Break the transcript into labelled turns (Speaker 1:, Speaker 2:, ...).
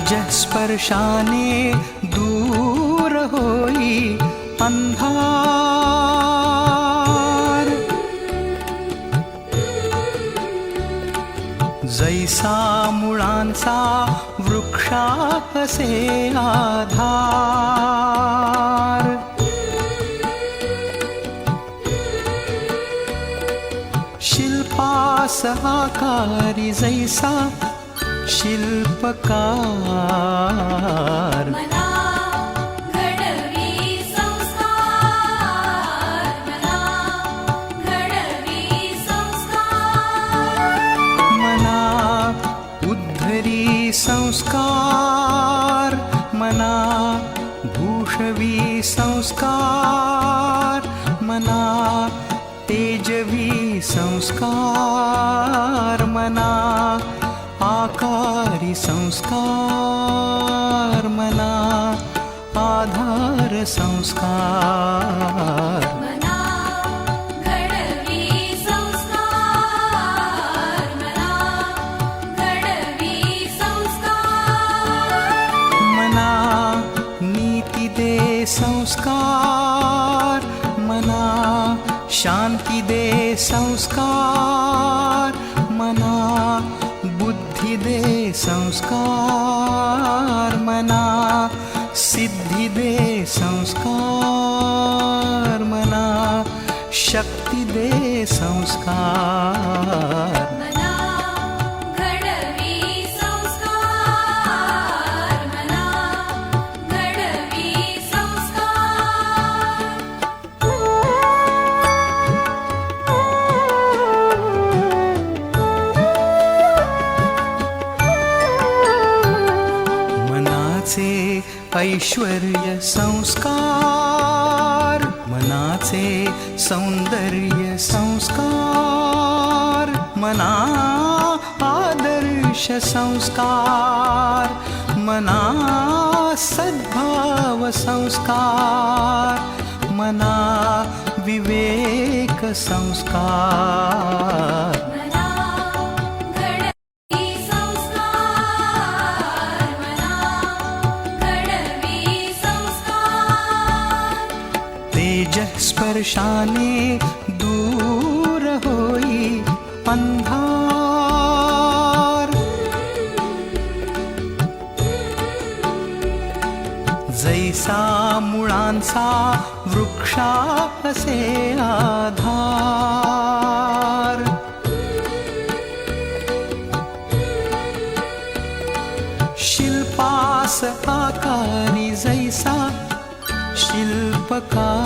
Speaker 1: तेजस्पर्शाने दूर होई अंधार। जैसा मुळांचा वृक्षासे आधार। शिल्पास आकारी जैसा शिल्पकार।
Speaker 2: मना घडवी संस्कार, मना घडवी संस्कार।
Speaker 1: मना उद्धरी संस्कार, मना भूषवी संस्कार। मना तेजवी संस्कार, मना आकारी संस्कार। मना आधार संस्कार।
Speaker 2: मना घडवी संस्कार, मना घडवी संस्कार।
Speaker 1: मना नीती दे संस्कार, मना शांती दे संस्कार। मना बुद्धि दे संस्कार, मना सिद्धि दे संस्कार। मना शक्ति दे संस्कार।
Speaker 2: मना घडवी संस्कार, मना घडवी संस्कार।
Speaker 1: मनाचे ऐश्वर्य संस्कार, मनाचे सौंदर्य संस्कार। मना आदर्श संस्कार, मना सद्भाव संस्कार। मना विवेक संस्कार।
Speaker 2: मना घडवी संस्कार, मना घडवी संस्कार।
Speaker 1: तेजस्पर्शाने दूर होई अंधार। जैसा मुळांचा वृक्षासे आधार। शिल्पास आकारी जैसा शिल्पकार।